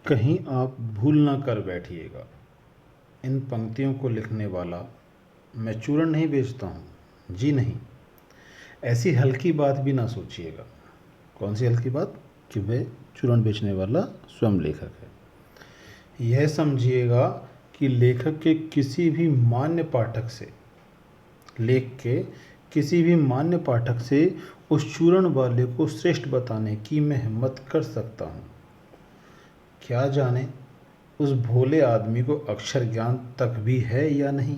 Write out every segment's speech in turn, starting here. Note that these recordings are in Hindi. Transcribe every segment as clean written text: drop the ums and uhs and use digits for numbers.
कहीं आप भूल ना कर बैठिएगा, इन पंक्तियों को लिखने वाला मैं चूरण नहीं बेचता हूँ, जी नहीं। ऐसी हल्की बात भी ना सोचिएगा। कौन सी हल्की बात? कि वह चूरण बेचने वाला स्वयं लेखक है। यह समझिएगा कि लेखक के किसी भी मान्य पाठक से लेख के किसी भी मान्य पाठक से उस चूरण वाले को श्रेष्ठ बताने की मैं हिम्मत कर सकता हूँ। क्या जाने उस भोले आदमी को अक्षर ज्ञान तक भी है या नहीं,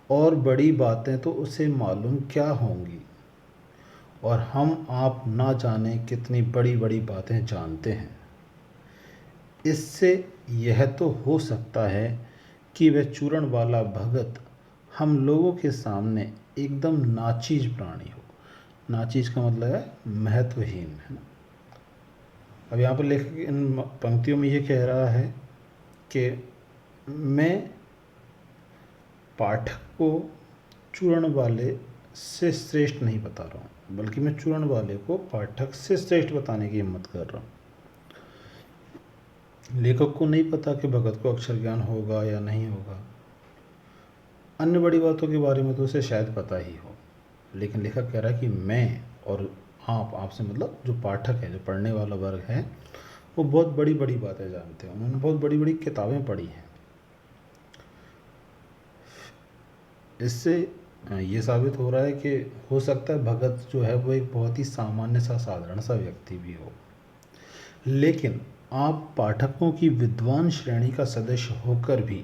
और बड़ी बातें तो उसे मालूम क्या होंगी, और हम आप ना जाने कितनी बड़ी बड़ी बातें जानते हैं। इससे यह तो हो सकता है कि वह चूरण वाला भगत हम लोगों के सामने एकदम नाचीज प्राणी हो। नाचीज का मतलब है महत्वहीन, है ना। अब यहाँ पर लेखक इन पंक्तियों में ये कह रहा है कि मैं पाठक को चूरण वाले से श्रेष्ठ नहीं बता रहा हूँ, बल्कि मैं चूरण वाले को पाठक से श्रेष्ठ बताने की हिम्मत कर रहा हूँ। लेखक को नहीं पता कि भगत को अक्षर ज्ञान होगा या नहीं होगा। अन्य बड़ी बातों के बारे में तो उसे शायद पता ही हो, लेकिन लेखक कह रहा है कि मैं और आपसे मतलब जो पाठक है, जो पढ़ने वाला वर्ग है, वो बहुत बड़ी बड़ी बातें जानते हैं। उन्होंने बहुत बड़ी बड़ी किताबें पढ़ी हैं। इससे ये साबित हो रहा है कि हो सकता है भगत जो है वो एक बहुत ही सामान्य सा साधारण सा व्यक्ति भी हो, लेकिन आप पाठकों की विद्वान श्रेणी का सदस्य होकर भी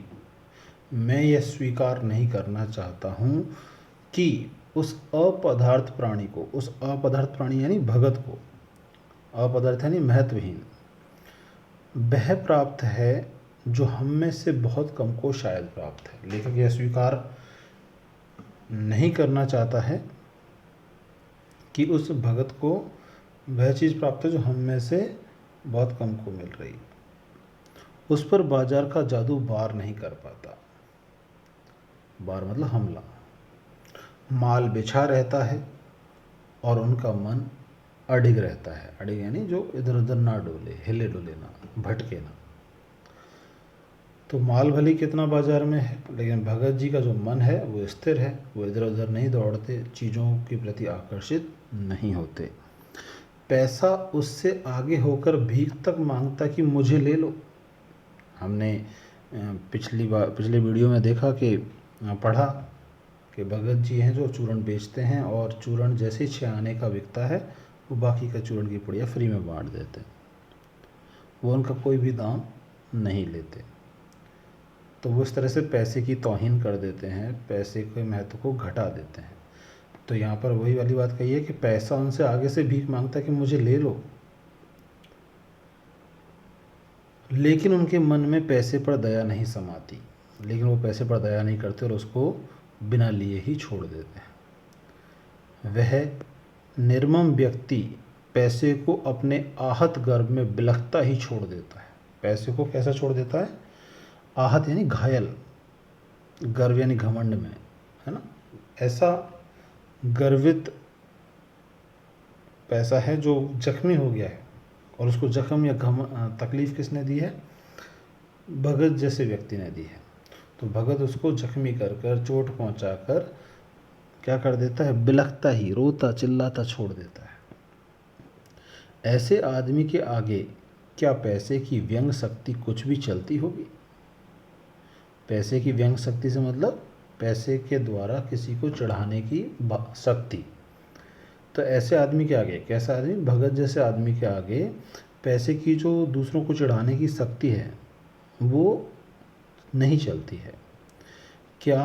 मैं यह स्वीकार नहीं करना चाहता हूँ कि उस अपदार्थ प्राणी को, उस अपदार्थ प्राणी यानी भगत को, अपदार्थ यानी महत्वहीन, वह प्राप्त है जो हम में से बहुत कम को शायद प्राप्त है। लेखक यह स्वीकार नहीं करना चाहता है कि उस भगत को वह चीज़ प्राप्त है जो हम में से बहुत कम को मिल रही। उस पर बाजार का जादू वार नहीं कर पाता। वार मतलब हमला। माल बिछा रहता है और उनका मन अडिग रहता है। अडिग यानी जो इधर उधर ना डोले, हिले डोले ना, भटके ना। तो माल भले कितना बाजार में है, लेकिन भगत जी का जो मन है वो स्थिर है। वो इधर उधर नहीं दौड़ते, चीज़ों के प्रति आकर्षित नहीं होते। पैसा उससे आगे होकर भीख तक मांगता कि मुझे ले लो। हमने पिछले वीडियो में देखा कि पढ़ा कि भगत जी हैं जो चूरण बेचते हैं, और चूरण जैसे ही 6 आने का बिकता है वो बाकी का चूरण की पुड़िया फ्री में बांट देते हैं। वो उनका कोई भी दाम नहीं लेते। तो वो इस तरह से पैसे की तौहीन कर देते हैं, पैसे के महत्व को घटा देते हैं। तो यहाँ पर वही वाली बात कही है कि पैसा उनसे आगे से भीख मांगता है कि मुझे ले लो, लेकिन उनके मन में पैसे पर दया नहीं समाती। लेकिन वो पैसे पर दया नहीं करते और उसको बिना लिए ही छोड़ देते हैं। वह निर्मम व्यक्ति पैसे को अपने आहत गर्भ में बिलखता ही छोड़ देता है। पैसे को कैसा छोड़ देता है? आहत यानी घायल, गर्व यानी घमंड में, है ना। ऐसा गर्वित पैसा है जो जख्मी हो गया है, और उसको जख्म या तकलीफ़ किसने दी है? भगत जैसे व्यक्ति ने दी है। तो भगत उसको जख्मी कर कर, चोट पहुंचा कर क्या कर देता है? बिलखता ही, रोता चिल्लाता छोड़ देता है। ऐसे आदमी के आगे क्या पैसे की व्यंग शक्ति कुछ भी चलती होगी? पैसे की व्यंग शक्ति से मतलब पैसे के द्वारा किसी को चढ़ाने की शक्ति। तो ऐसे आदमी के आगे, कैसा आदमी? भगत जैसे आदमी के आगे पैसे की जो दूसरों को चढ़ाने की शक्ति है वो नहीं चलती है। क्या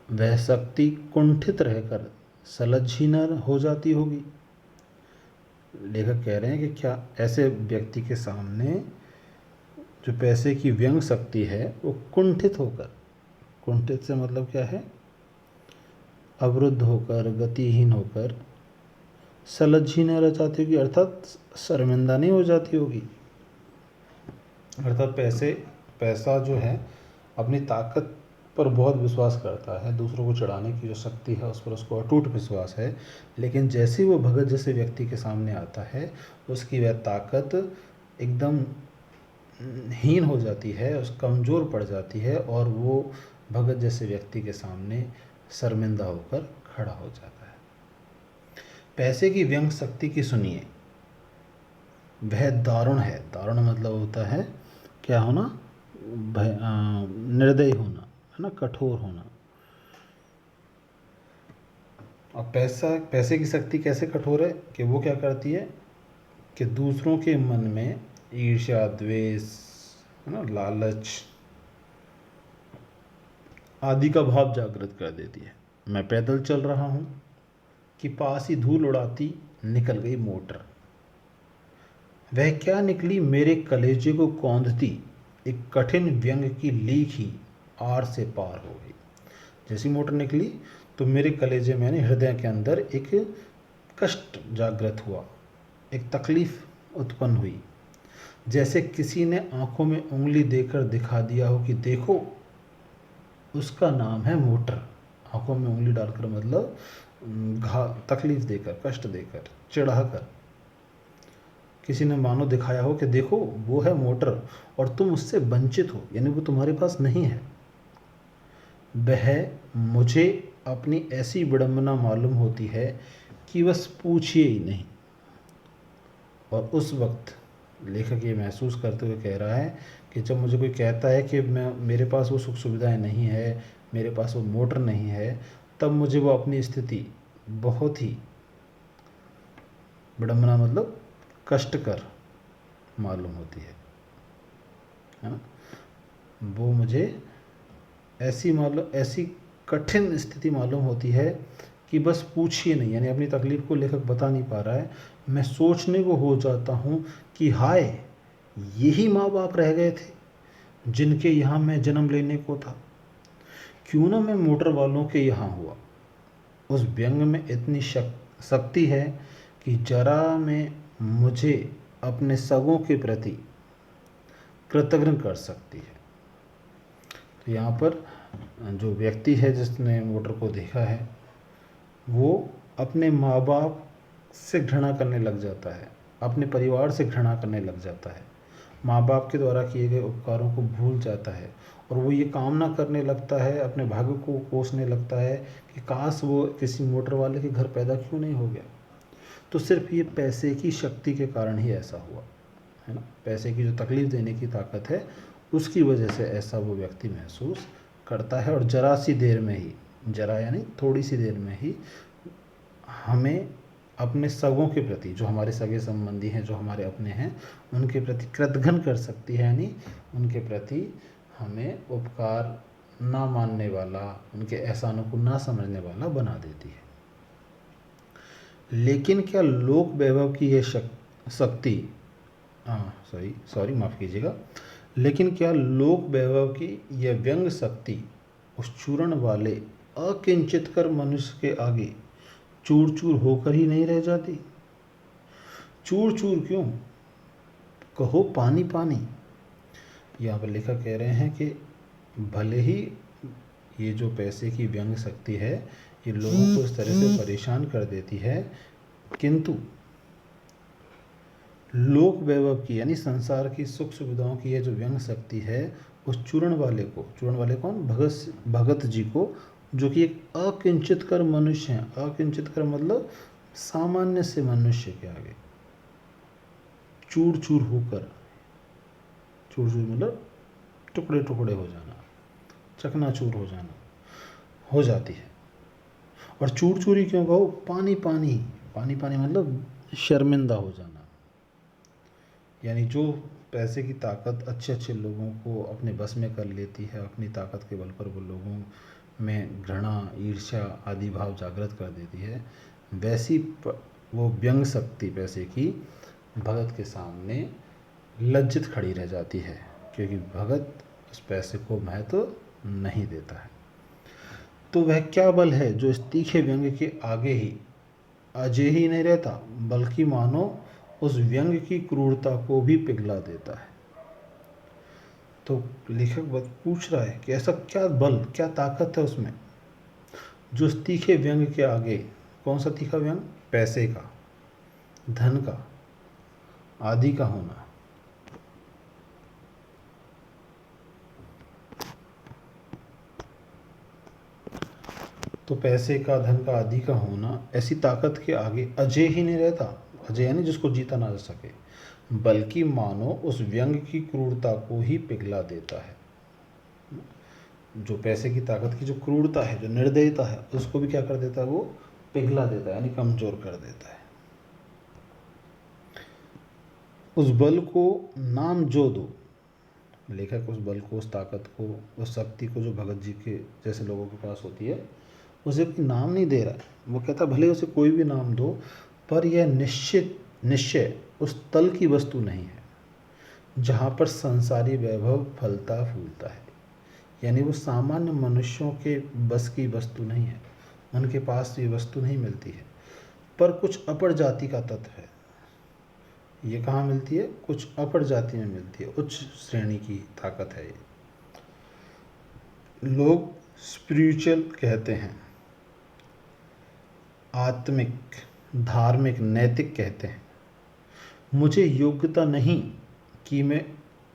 वह शक्ति कुंठित रहकर सलज्जी न हो जाती होगी? लेखक कह रहे हैं कि क्या ऐसे व्यक्ति के सामने जो पैसे की व्यंग शक्ति है वो कुंठित होकर, कुंठित से मतलब क्या है? अवरुद्ध होकर, गतिहीन होकर सलज्जी न रह जाती होगी, अर्थात शर्मिंदा नहीं हो जाती होगी। अर्थात पैसा जो है अपनी ताकत पर बहुत विश्वास करता है, दूसरों को चढ़ाने की जो शक्ति है उस पर उसको अटूट विश्वास है, लेकिन जैसे ही वो भगत जैसे व्यक्ति के सामने आता है उसकी वह ताकत एकदम हीन हो जाती है, उस कमज़ोर पड़ जाती है और वो भगत जैसे व्यक्ति के सामने शर्मिंदा होकर खड़ा हो जाता है। पैसे की व्यंग शक्ति की सुनिए, वह दारुण है। दारुण मतलब होता है क्या होना, निर्दयी होना, है ना, कठोर होना। और पैसे की शक्ति कैसे कठोर है कि वो क्या करती है कि दूसरों के मन में ईर्ष्या, द्वेष, है ना, लालच आदि का भाव जागृत कर देती है। मैं पैदल चल रहा हूँ कि पास ही धूल उड़ाती निकल गई मोटर। वह क्या निकली मेरे कलेजे को कौंधती, एक कठिन व्यंग की लीक ही आर से पार हो गई। जैसी मोटर निकली तो मेरे कलेजे में यानी हृदय के अंदर एक कष्ट जागृत हुआ, एक तकलीफ उत्पन्न हुई, जैसे किसी ने आंखों में उंगली देकर दिखा दिया हो कि देखो उसका नाम है मोटर। आंखों में उंगली डालकर मतलब तकलीफ देकर, कष्ट देकर, चिढ़ाकर किसी ने मानो दिखाया हो कि देखो वो है मोटर और तुम उससे वंचित हो, यानी वो तुम्हारे पास नहीं है। वह मुझे अपनी ऐसी विडंबना मालूम होती है कि बस पूछिए ही नहीं। और उस वक्त लेखक ये महसूस करते हुए कह रहा है कि जब मुझे कोई कहता है कि मेरे पास वो सुख सुविधाएं नहीं है, मेरे पास वो मोटर नहीं है, तब मुझे वो अपनी स्थिति बहुत ही विडंबना मतलब कष्टकर मालूम होती है ना। वो मुझे ऐसी कठिन स्थिति मालूम होती है कि बस पूछिए नहीं, यानी अपनी तकलीफ़ को लेखक बता नहीं पा रहा है। मैं सोचने को हो जाता हूँ कि हाय, यही माँ बाप रह गए थे जिनके यहाँ मैं जन्म लेने को था। क्यों ना मैं मोटर वालों के यहाँ हुआ। उस व्यंग में इतनी शक्ति है कि जरा में मुझे अपने सगों के प्रति कृतघ्न कर सकती है। तो यहाँ पर जो व्यक्ति है जिसने मोटर को देखा है, वो अपने माँ बाप से घृणा करने लग जाता है, अपने परिवार से घृणा करने लग जाता है, माँ बाप के द्वारा किए गए उपकारों को भूल जाता है और वो ये कामना करने लगता है, अपने भाग्य को कोसने लगता है कि काश वो किसी मोटर वाले के घर पैदा क्यों नहीं हो गया। तो सिर्फ ये पैसे की शक्ति के कारण ही ऐसा हुआ, है ना। पैसे की जो तकलीफ़ देने की ताकत है उसकी वजह से ऐसा वो व्यक्ति महसूस करता है। और ज़रा सी देर में ही, ज़रा यानी थोड़ी सी देर में ही हमें अपने सगों के प्रति, जो हमारे सगे संबंधी हैं, जो हमारे अपने हैं, उनके प्रति कृतघ्न कर सकती है, यानी उनके प्रति हमें उपकार ना मानने वाला, उनके एहसानों को ना समझने वाला बना देती है। लेकिन क्या लोक वैभव की यह शक्ति, माफ़ कीजिएगा, लेकिन क्या लोक वैभव की यह व्यंग शक्ति उस चूरण वाले अकिंचित कर मनुष्य के आगे चूर चूर होकर ही नहीं रह जाती। चूर चूर क्यों, कहो पानी पानी। यहाँ पर लेखक कह रहे हैं कि भले ही ये जो पैसे की व्यंग शक्ति है ये लोगों को इस तरह से परेशान कर देती है, किंतु लोक वैभव की यानी संसार की सुख सुविधाओं की ये जो व्यंग शक्ति है उस चूरण वाले को, चूरण वाले कौन, भगत जी को, जो कि एक अकिंचित कर मनुष्य हैं। अकिंचित कर मतलब सामान्य से मनुष्य के आगे चूर चूर होकर, चूर चूर मतलब टुकड़े टुकड़े हो जाना, चकनाचूर हो जाना, हो जाती है। और चूर चूरी क्यों कहो, पानी पानी, पानी पानी मतलब शर्मिंदा हो जाना। यानी जो पैसे की ताकत अच्छे अच्छे लोगों को अपने बस में कर लेती है, अपनी ताकत के बल पर वो लोगों में घृणा, ईर्ष्या आदि भाव जागृत कर देती है, वैसी वो व्यंग शक्ति पैसे की भगत के सामने लज्जित खड़ी रह जाती है, क्योंकि भगत उस पैसे को महत्व नहीं देता है। तो वह क्या बल है जो इस तीखे व्यंग के आगे ही अजय ही नहीं रहता, बल्कि मानो उस व्यंग की क्रूरता को भी पिघला देता है। तो लेखक पूछ रहा है कि ऐसा क्या बल, क्या ताकत है उसमें जो उस तीखे व्यंग के आगे, कौन सा तीखा व्यंग, पैसे का, धन का, आदि का होना, तो पैसे का, धन का, आदि का होना ऐसी ताकत के आगे अजय ही नहीं रहता। अजय यानी जिसको जीता ना जा सके, बल्कि मानो उस व्यंग की क्रूरता को ही पिघला देता है। जो पैसे की ताकत की जो क्रूरता है, जो निर्दयता है, उसको भी क्या कर देता है? वो पिघला देता है, यानी कमजोर कर देता है। उस बल को नाम जो दो, लेखक उस बल को, उस ताकत को, उस शक्ति को जो भगत जी के जैसे लोगों के पास होती है, उसे कोई नाम नहीं दे रहा है। वो कहता भले उसे कोई भी नाम दो, पर यह निश्चय उस तल की वस्तु नहीं है जहाँ पर संसारी वैभव फलता फूलता है। यानी वो सामान्य मनुष्यों के बस की वस्तु नहीं है, उनके पास ये वस्तु नहीं मिलती है, पर कुछ अपर जाति का तत्व है। ये कहाँ मिलती है? कुछ अपर जाति में मिलती है, उच्च श्रेणी की ताकत है ये। लोग स्पिरिचुअल कहते हैं, आत्मिक, धार्मिक, नैतिक कहते हैं। मुझे योग्यता नहीं कि मैं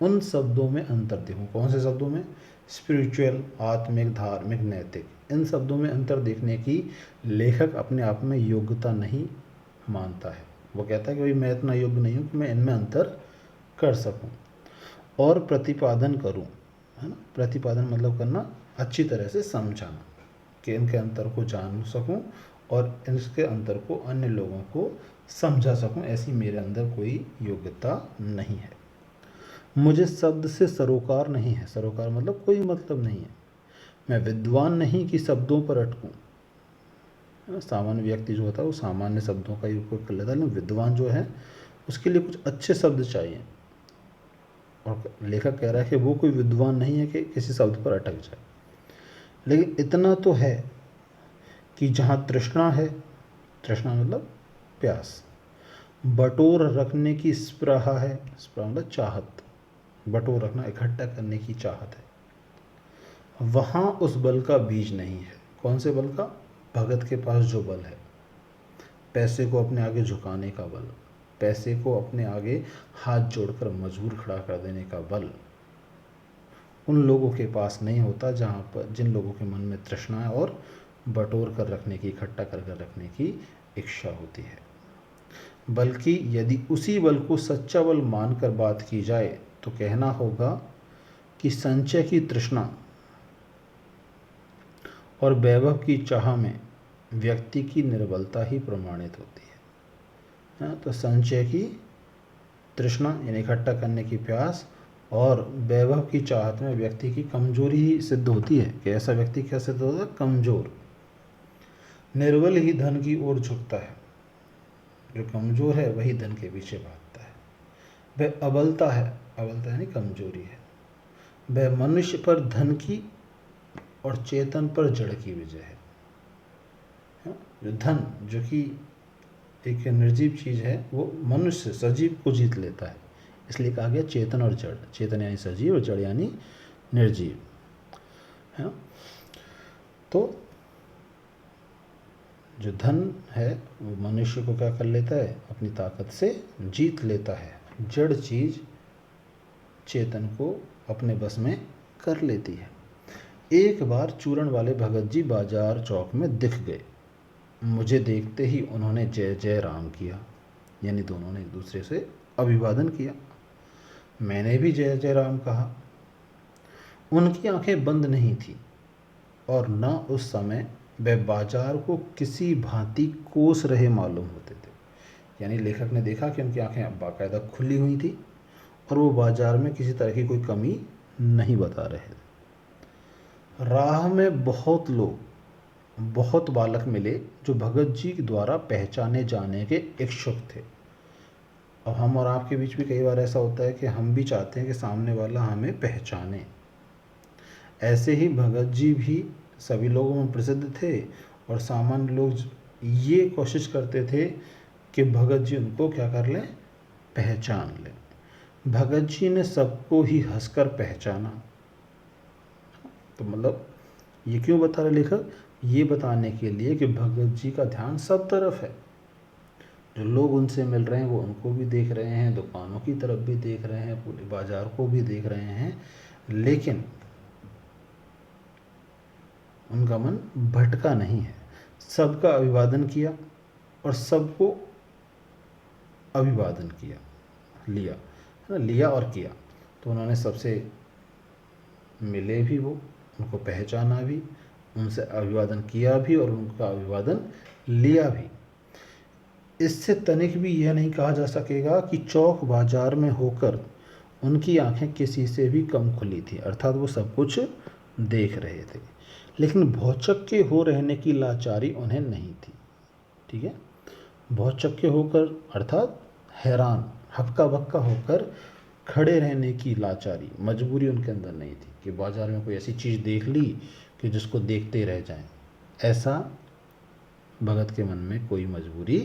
उन शब्दों में अंतर देखूं। कौन से शब्दों में? स्पिरिचुअल, आत्मिक, धार्मिक, नैतिक, इन शब्दों में अंतर देखने की लेखक अपने आप में योग्यता नहीं मानता है। वो कहता है कि भाई मैं इतना योग्य नहीं हूँ कि मैं इनमें अंतर कर सकूं और प्रतिपादन करूं, है ना। प्रतिपादन मतलब करना, अच्छी तरह से समझाना, कि इनके अंतर को जान सकूं और इसके अंतर को अन्य लोगों को समझा सकूं, ऐसी मेरे अंदर कोई योग्यता नहीं है। मुझे शब्द से सरोकार नहीं है। सरोकार मतलब कोई मतलब नहीं है। मैं विद्वान नहीं कि शब्दों पर अटकूं। सामान्य व्यक्ति जो होता है वो सामान्य शब्दों का ही उपयोग कर लेता है, लेकिन विद्वान जो है उसके लिए कुछ अच्छे शब्द चाहिए। और लेखक कह रहा है कि वो कोई विद्वान नहीं है कि किसी शब्द पर अटक जाए। लेकिन इतना तो है कि जहाँ तृष्णा है, तृष्णा मतलब प्यास, बटोर रखने की स्पृहा है, स्पृहा मतलब चाहत, बटोर रखना, इकट्ठा करने की चाहत है, वहाँ उस बल का बीज नहीं है। कौन से बल का? भगत के पास जो बल है, पैसे को अपने आगे झुकाने का बल, पैसे को अपने आगे हाथ जोड़कर मजबूर खड़ा कर देने का बल, उन लोगों के पास नहीं होता जहाँ पर, जिन लोगों के मन में तृष्णा है और बटोर कर रखने की, इकट्ठा कर कर रखने की इच्छा होती है। बल्कि यदि उसी बल को सच्चा बल मानकर बात की जाए तो कहना होगा कि संचय की तृष्णा और वैभव की चाह में व्यक्ति की निर्बलता ही प्रमाणित होती है। तो संचय की तृष्णा यानी इकट्ठा करने की प्यास और वैभव की चाहत में व्यक्ति की कमजोरी ही सिद्ध होती है। कि ऐसा व्यक्ति क्या सिद्ध होता है? कमजोर। निर्बल ही धन की ओर झुकता है। जो कमजोर है वही धन के पीछे भागता है। वह अबलता है, अबलता यानी कमजोरी है। वह मनुष्य पर धन की और चेतन पर जड़ की विजय है। जो धन, जो कि एक निर्जीव चीज़ है, वो मनुष्य सजीव को जीत लेता है। इसलिए कहा गया चेतन और जड़। चेतन यानी सजीव और जड़ यानी निर्जीव, है ना। तो जो धन है वो मनुष्य को क्या कर लेता है? अपनी ताकत से जीत लेता है। जड़ चीज़ चेतन को अपने बस में कर लेती है। एक बार चूरण वाले भगत जी बाजार चौक में दिख गए। मुझे देखते ही उन्होंने जय जय राम किया, यानी दोनों ने एक दूसरे से अभिवादन किया। मैंने भी जय जय राम कहा। उनकी आंखें बंद नहीं थी और न उस समय वह बाजार को किसी भांति कोस रहे मालूम होते थे। यानी लेखक ने देखा कि उनकी आंखें बाकायदा खुली हुई थी और वो बाजार में किसी तरह की कोई कमी नहीं बता रहे थे। राह में बहुत लोग, बहुत बालक मिले जो भगत जी द्वारा पहचाने जाने के इच्छुक थे। अब हम और आपके बीच भी कई बार ऐसा होता है कि हम भी चाहते हैं कि सामने वाला हमें पहचाने। ऐसे ही भगत जी भी सभी लोगों में प्रसिद्ध थे और सामान्य लोग ये कोशिश करते थे कि भगत जी उनको क्या कर लें? पहचान लें। भगत जी ने सबको ही हंसकर पहचाना। तो मतलब ये क्यों बता रहे लेखक? ये बताने के लिए कि भगत जी का ध्यान सब तरफ है। जो लोग उनसे मिल रहे हैं वो उनको भी देख रहे हैं, दुकानों की तरफ भी देख रहे हैं, पूरे बाजार को भी देख रहे हैं, लेकिन उनका मन भटका नहीं है, सबका अभिवादन किया और सबको अभिवादन किया, लिया है ना, लिया और किया। तो उन्होंने सबसे मिले भी, वो उनको पहचाना भी, उनसे अभिवादन किया भी और उनका अभिवादन लिया भी। इससे तनिक भी यह नहीं कहा जा सकेगा कि चौक बाजार में होकर उनकी आंखें किसी से भी कम खुली थी, अर्थात वो सब कुछ देख रहे थे, लेकिन भौचक्के हो रहने की लाचारी उन्हें नहीं थी। ठीक है, भौचक्के होकर अर्थात हैरान, हक्का बक्का होकर खड़े रहने की लाचारी, मजबूरी उनके अंदर नहीं थी कि बाजार में कोई ऐसी चीज़ देख ली कि जिसको देखते रह जाएं। ऐसा भगत के मन में कोई मजबूरी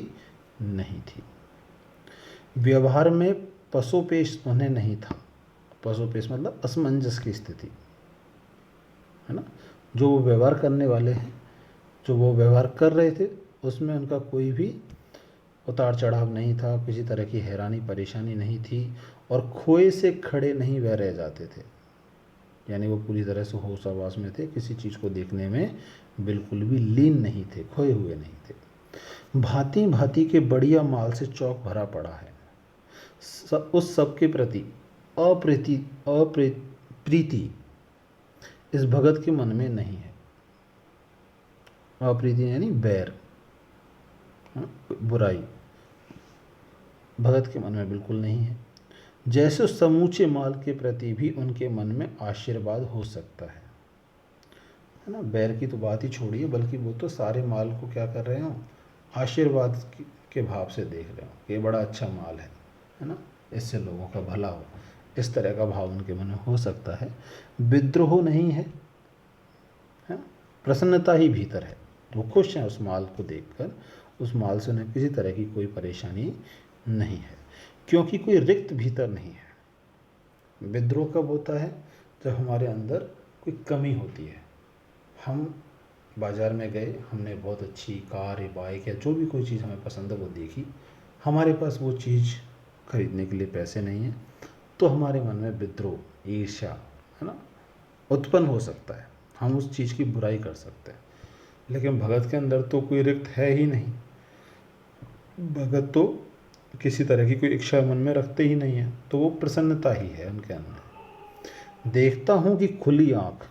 नहीं थी। व्यवहार में पसोपेश उन्हें नहीं था। पसोपेश मतलब असमंजस की स्थिति, है ना। जो वो व्यवहार करने वाले हैं, जो वो व्यवहार कर रहे थे, उसमें उनका कोई भी उतार चढ़ाव नहीं था, किसी तरह की हैरानी परेशानी नहीं थी और खोए से खड़े नहीं वह रह जाते थे। यानी वो पूरी तरह से होश आवास में थे, किसी चीज़ को देखने में बिल्कुल भी लीन नहीं थे, खोए हुए नहीं थे। भांति भांति के बढ़िया माल से चौक भरा पड़ा है। उस सब के प्रति प्रीति इस भगत के मन में नहीं है। अप्रीति यानी बैर, बुराई भगत के मन में बिल्कुल नहीं है। जैसे उस समूचे माल के प्रति भी उनके मन में आशीर्वाद हो सकता है ना। बैर की तो बात ही छोड़िए, बल्कि वो तो सारे माल को क्या कर रहे हो, आशीर्वाद के भाव से देख रहे हो, ये बड़ा अच्छा माल है ना, इससे लोगों का भला हो, इस तरह का भाव उनके मन में हो सकता है। विद्रोह नहीं है, प्रसन्नता ही भीतर है। वो खुश हैं उस माल को देखकर, उस माल से उन्हें किसी तरह की कोई परेशानी नहीं है, क्योंकि कोई रिक्त भीतर नहीं है। विद्रोह कब होता है, जब हमारे अंदर कोई कमी होती है। हम बाज़ार में गए, हमने बहुत अच्छी कार या बाइक या जो भी कोई चीज़ हमें पसंद है वो देखी, हमारे पास वो चीज़ खरीदने के लिए पैसे नहीं हैं, तो हमारे मन में विद्रोह, ईर्ष्या, है ना, उत्पन्न हो सकता है। हम उस चीज़ की बुराई कर सकते हैं। लेकिन भगत के अंदर तो कोई रिक्त है ही नहीं। भगत तो किसी तरह की कोई इच्छा मन में रखते ही नहीं है, तो वो प्रसन्नता ही है उनके अंदर। देखता हूँ कि खुली आँख,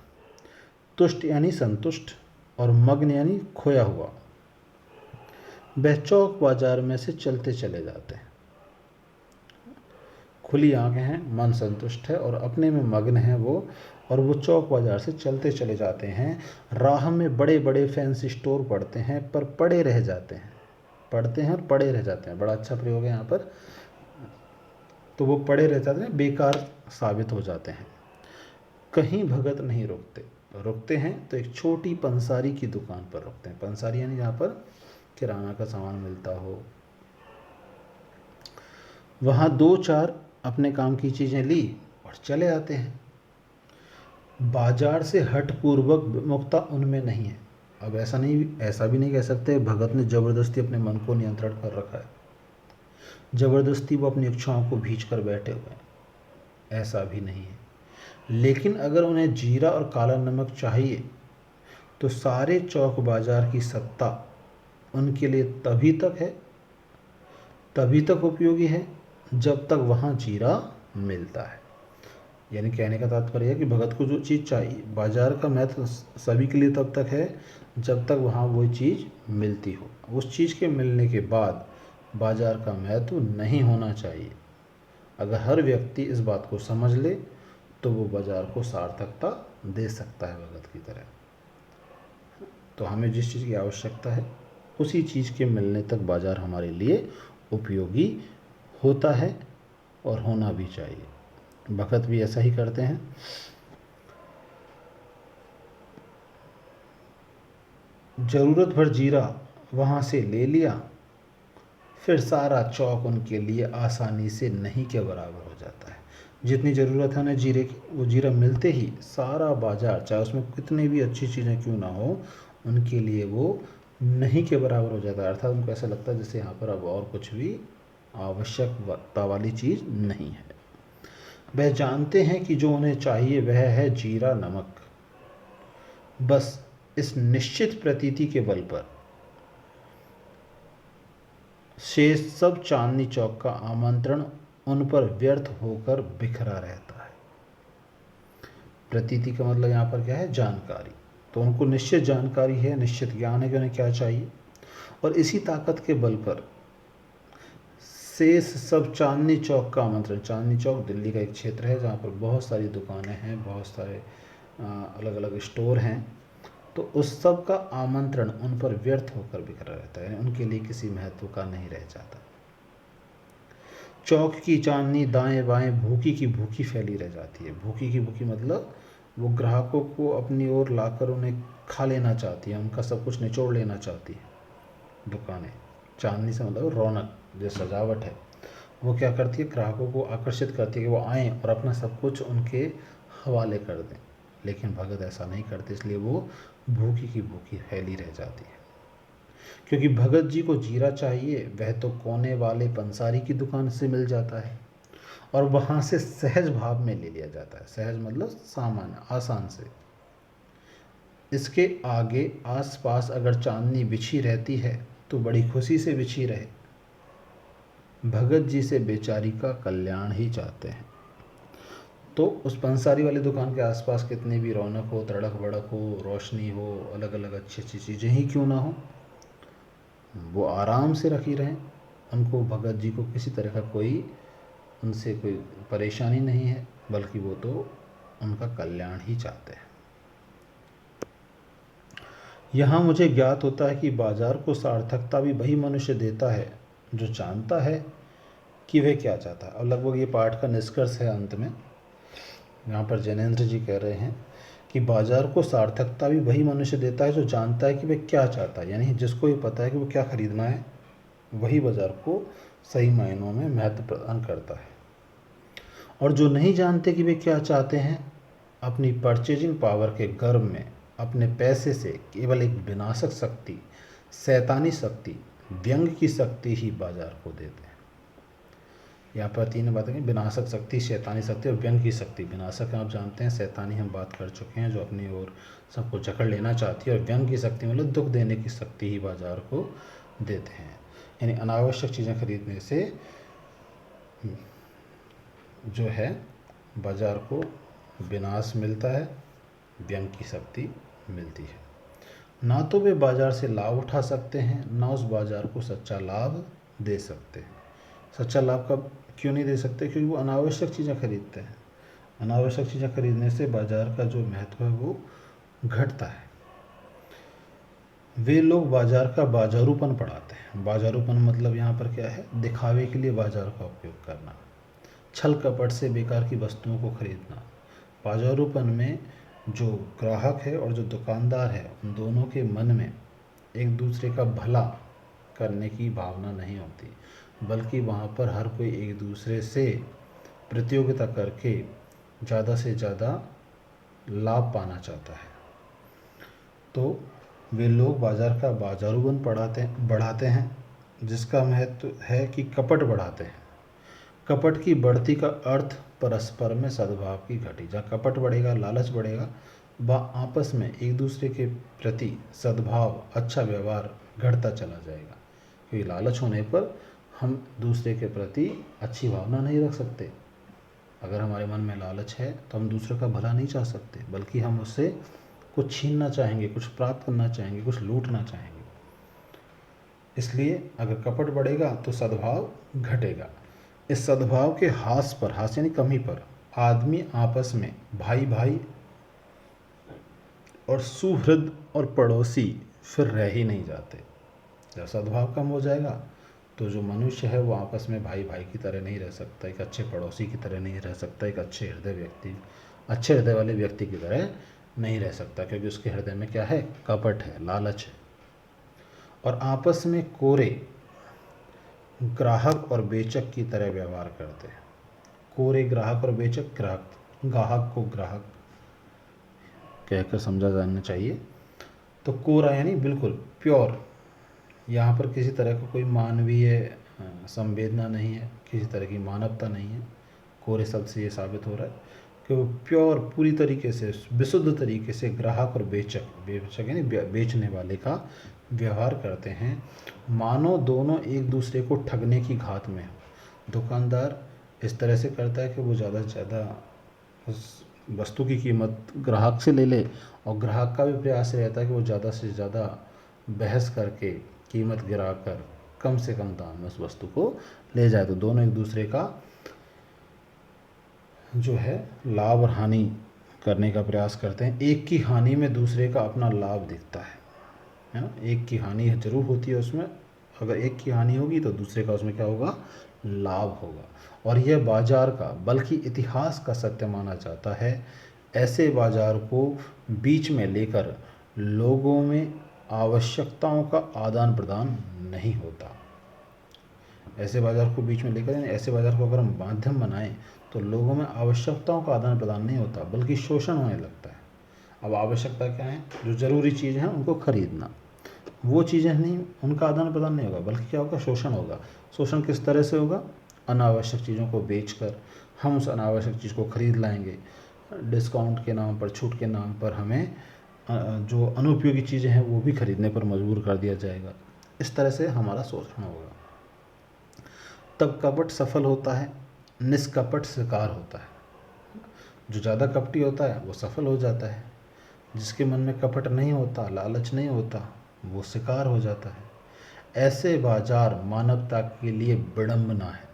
तुष्ट यानी संतुष्ट और मग्न यानी खोया हुआ, वह चौक बाजार में से चलते चले जाते हैं। खुली आँखें हैं, मन संतुष्ट है और अपने में मग्न है वो, और वो चौक बाजार से चलते चले जाते हैं। राह में बड़े बड़े फैंसी स्टोर पड़ते हैं पर पड़े रह जाते हैं, पढ़ते हैं और पड़े रह जाते हैं, बड़ा अच्छा प्रयोग है यहाँ पर। तो वो पड़े रह जाते हैं, बेकार साबित हो जाते हैं। कहीं भगत नहीं रुकते, रुकते हैं तो एक छोटी पंसारी की दुकान पर रुकते हैं। पंसारी यानी जहाँ पर किराना का सामान मिलता हो। वहाँ दो चार अपने काम की चीज़ें ली और चले आते हैं। बाजार से हठपूर्वक विमुखता उनमें नहीं है। अब ऐसा भी नहीं कह सकते भगत ने ज़बरदस्ती अपने मन को नियंत्रण कर रखा है, ज़बरदस्ती वो अपनी इच्छाओं को भींच कर बैठे हुए हैं, ऐसा भी नहीं है। लेकिन अगर उन्हें जीरा और काला नमक चाहिए तो सारे चौक बाजार की सत्ता उनके लिए तभी तक उपयोगी है जब तक वहाँ जीरा मिलता है। यानी कहने का तात्पर्य है कि भगत को जो चीज़ चाहिए, बाजार का महत्व सभी के लिए तब तक है जब तक वहाँ वो चीज़ मिलती हो। उस चीज़ के मिलने के बाद बाजार का महत्व नहीं होना चाहिए। अगर हर व्यक्ति इस बात को समझ ले तो वो बाजार को सार्थकता दे सकता है भगत की तरह। तो हमें जिस चीज़ की आवश्यकता है उसी चीज़ के मिलने तक बाजार हमारे लिए उपयोगी होता है और होना भी चाहिए। भगत भी ऐसा ही करते हैं। ज़रूरत भर जीरा वहाँ से ले लिया, फिर सारा चौक उनके लिए आसानी से नहीं के बराबर हो जाता है। जितनी ज़रूरत है उन्हें जीरे की, वो जीरा मिलते ही सारा बाज़ार, चाहे उसमें कितनी भी अच्छी चीज़ें क्यों ना हो, उनके लिए वो नहीं के बराबर हो जाता है। अर्थात उनको ऐसा लगता है जैसे यहाँ पर अब और कुछ भी आवश्यकता वाली चीज़ नहीं है। वह जानते हैं कि जो उन्हें चाहिए वह है जीरा नमक, बस इस निश्चित प्रतीति के बल पर शेष सब चांदनी चौक का आमंत्रण उन पर व्यर्थ होकर बिखरा रहता है। प्रतीति का मतलब यहाँ पर क्या है? जानकारी। तो उनको निश्चित जानकारी है, निश्चित ज्ञान है कि उन्हें क्या चाहिए, और इसी ताकत के बल पर शेष सब चांदनी चौक का आमंत्रण। चांदनी चौक दिल्ली का एक क्षेत्र है जहाँ पर बहुत सारी दुकानें हैं, बहुत सारे अलग अलग स्टोर हैं। तो उस सब का आमंत्रण उन पर व्यर्थ होकर बिखरा रहता है, यानी उनके लिए किसी महत्व का नहीं रह जाता। चौक की चांदनी दाएं बाएं भूखी की भूखी फैली रह जाती है। भूखी की भूखी मतलब वो ग्राहकों को अपनी ओर लाकर उन्हें खा लेना चाहती है, उनका सब कुछ निचोड़ लेना चाहती है दुकानें। चांदनी से मतलब रौनक, जो सजावट है, वो क्या करती है? ग्राहकों को आकर्षित करती है कि वो आएँ और अपना सब कुछ उनके हवाले कर दें। लेकिन भगत ऐसा नहीं करते, इसलिए वो भूखी की भूखी फैली रह जाती है। क्योंकि भगत जी को जीरा चाहिए, वह तो कोने वाले पंसारी की दुकान से मिल जाता है और वहाँ से सहज भाव में ले लिया जाता है। सहज मतलब सामान्य, आसान से। इसके आगे आसपास अगर चांदनी बिछी रहती है तो बड़ी खुशी से बिछी रहे। भगत जी से बेचारी का कल्याण ही चाहते हैं। तो उस पंसारी वाली दुकान के आसपास कितनी भी रौनक हो, तड़क भड़क हो, रोशनी हो, अलग अलग अच्छी अच्छी चीज़ें ही क्यों ना हो, वो आराम से रखी रहें। उनको, भगत जी को किसी तरह का कोई, उनसे कोई परेशानी नहीं है, बल्कि वो तो उनका कल्याण ही चाहते हैं। यहाँ मुझे ज्ञात होता है कि बाजार को सार्थकता भी वही मनुष्य देता है जो जानता है कि वह क्या चाहता है। और लगभग ये पाठ का निष्कर्ष है अंत में। यहाँ पर जैनेंद्र जी कह रहे हैं कि बाजार को सार्थकता भी वही मनुष्य देता है जो जानता है कि वह क्या चाहता है। यानी जिसको ये पता है कि वो क्या खरीदना है, वही बाजार को सही मायनों में महत्व प्रदान करता है। और जो नहीं जानते कि वे क्या चाहते हैं, अपनी परचेजिंग पावर के गर्व में अपने पैसे से केवल एक विनाशक शक्ति, शैतानी शक्ति, व्यंग की शक्ति ही बाजार को देते हैं। यहाँ पर तीन बातें हैं: विनाशक शक्ति, शैतानी शक्ति और व्यंग की शक्ति। विनाशक आप जानते हैं, शैतानी हम बात कर चुके हैं, जो अपनी ओर सबको जकड़ लेना चाहती है, और व्यंग की शक्ति मतलब दुख देने की शक्ति ही बाजार को देते हैं। यानी अनावश्यक चीज़ें खरीदने से जो है बाजार को विनाश मिलता है, व्यंग की शक्ति मिलती है। ना तो वे बाजार से लाभ उठा सकते हैं, ना उस बाजार को सच्चा लाभ दे सकते हैं। सच्चा लाभ कब क्यों नहीं दे सकते? क्योंकि वो अनावश्यक चीज़ें खरीदते हैं। अनावश्यक चीज़ें खरीदने से बाजार का जो महत्व है वो घटता है। वे लोग बाजार का बाजारूपन बढ़ाते हैं। बाजारूपन मतलब यहाँ पर क्या है? दिखावे के लिए बाजार का उपयोग करना, छल कपट से बेकार की वस्तुओं को खरीदना। बाजारूपन में जो ग्राहक है और जो दुकानदार है, उन दोनों के मन में एक दूसरे का भला करने की भावना नहीं होती, बल्कि वहाँ पर हर कोई एक दूसरे से प्रतियोगिता करके ज़्यादा से ज़्यादा लाभ पाना चाहता है। तो वे लोग बाजार का बाजारूपन बढ़ाते हैं, जिसका महत्व है कि कपट बढ़ाते हैं। कपट की बढ़ती का अर्थ परस्पर में सद्भाव की घटी। जहाँ कपट बढ़ेगा, लालच बढ़ेगा, वह आपस में एक दूसरे के प्रति सद्भाव, अच्छा व्यवहार घटता चला जाएगा। क्योंकि लालच होने पर हम दूसरे के प्रति अच्छी भावना नहीं रख सकते। अगर हमारे मन में लालच है तो हम दूसरे का भला नहीं चाह सकते, बल्कि हम उससे कुछ छीनना चाहेंगे, कुछ प्राप्त करना चाहेंगे, कुछ लूटना चाहेंगे। इसलिए अगर कपट बढ़ेगा तो सद्भाव घटेगा। इस सद्भाव के ह्रास पर, ह्रास यानी कमी पर, आदमी आपस में भाई भाई और सुहृद और पड़ोसी फिर रह ही नहीं जाते। जब सद्भाव कम हो जाएगा तो जो मनुष्य है वो आपस में भाई भाई की तरह नहीं रह सकता, एक अच्छे पड़ोसी की तरह नहीं रह सकता, एक अच्छे हृदय वाले व्यक्ति की तरह नहीं रह सकता, क्योंकि उसके हृदय में क्या है? कपट है, लालच है। और आपस में कोरे ग्राहक और बेचक की तरह व्यवहार करते हैं। कोरे ग्राहक और बेचक, ग्राहक को ग्राहक कहकर समझा जाना चाहिए। तो कोरा यानी बिल्कुल प्योर, यहाँ पर किसी तरह का कोई मानवीय संवेदना नहीं है, किसी तरह की मानवता नहीं है। कोरे शब्द से ये साबित हो रहा है कि वो प्योर पूरी तरीके से विशुद्ध तरीके से ग्राहक और बेचक यानी बेचने वाले का व्यवहार करते हैं, मानो दोनों एक दूसरे को ठगने की घात में हो। दुकानदार इस तरह से करता है कि वो ज़्यादा से ज़्यादा उस वस्तु की कीमत ग्राहक से ले ले, और ग्राहक का भी प्रयास रहता है कि वो ज़्यादा से ज़्यादा बहस करके कीमत गिरा कर कम से कम दाम में उस वस्तु को ले जाए। तो दोनों एक दूसरे का जो है लाभ और हानि करने का प्रयास करते हैं। एक की हानि में दूसरे का अपना लाभ दिखता है ना। एक की हानि जरूर होती है उसमें, अगर एक की हानि होगी तो दूसरे का उसमें क्या होगा, लाभ होगा। और यह बाजार का बल्कि इतिहास का सत्य माना जाता है। ऐसे बाजार को बीच में लेकर लोगों में आवश्यकताओं का आदान प्रदान नहीं होता। ऐसे बाजार को बीच में लेकर यानी ऐसे बाजार को अगर हम माध्यम बनाएं तो लोगों में आवश्यकताओं का आदान प्रदान नहीं होता, बल्कि शोषण होने लगता है। अब आवश्यकता क्या है, जो ज़रूरी चीज़ है उनको खरीदना, वो चीज़ें नहीं, उनका आदान प्रदान नहीं होगा, बल्कि क्या होगा, शोषण होगा। शोषण किस तरह से होगा, अनावश्यक चीज़ों को बेचकर हम उस अनावश्यक चीज़ को खरीद लाएंगे। डिस्काउंट के नाम पर, छूट के नाम पर हमें जो अनुपयोगी चीज़ें हैं वो भी खरीदने पर मजबूर कर दिया जाएगा। इस तरह से हमारा शोषण होगा। तब कपट सफल होता है, निष्कपट शिकार होता है। जो ज़्यादा कपटी होता है वो सफल हो जाता है, जिसके मन में कपट नहीं होता, लालच नहीं होता, वो शिकार हो जाता है। ऐसे बाजार मानवता के लिए विडंबना है।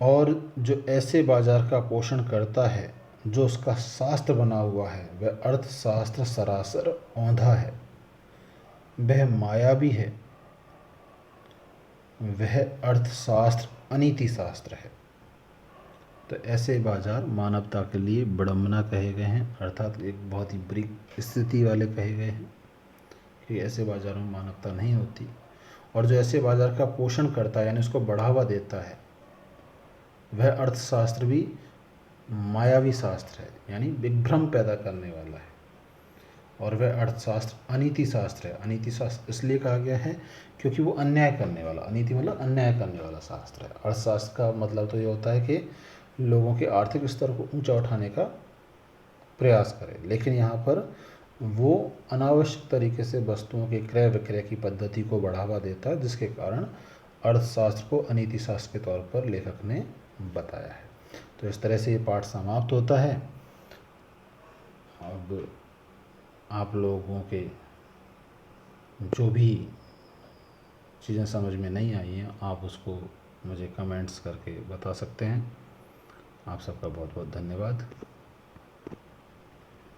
और जो ऐसे बाजार का पोषण करता है, जो उसका शास्त्र बना हुआ है, वह अर्थशास्त्र सरासर औंधा है, वह मायावी है, वह अर्थशास्त्र अनीति शास्त्र है। तो ऐसे बाजार मानवता के लिए विडंबना कहे गए हैं, अर्थात एक बहुत ही बुरी स्थिति वाले कहे गए हैं कि ऐसे बाज़ारों में मानवता नहीं होती। और जो ऐसे बाज़ार का पोषण करता है यानी उसको बढ़ावा देता है, वह अर्थशास्त्र भी मायावी शास्त्र है, यानी विभ्रम पैदा करने वाला है। और वह अर्थशास्त्र अनीति शास्त्र है। अनीति शास्त्र इसलिए कहा गया है क्योंकि वो अन्याय करने वाला, अनीति मतलब अन्याय करने वाला शास्त्र है। अर्थशास्त्र का मतलब तो ये होता है कि लोगों के आर्थिक स्तर को ऊंचा उठाने का प्रयास करे, लेकिन यहाँ पर वो अनावश्यक तरीके से वस्तुओं के क्रय विक्रय की पद्धति को बढ़ावा देता है, जिसके कारण अर्थशास्त्र को अनीति शास्त्र के तौर पर लेखक ने बताया है। तो इस तरह से ये पाठ समाप्त होता है। अब आप लोगों के जो भी चीज़ें समझ में नहीं आई हैं, आप उसको मुझे कमेंट्स करके बता सकते हैं। आप सबका बहुत बहुत धन्यवाद।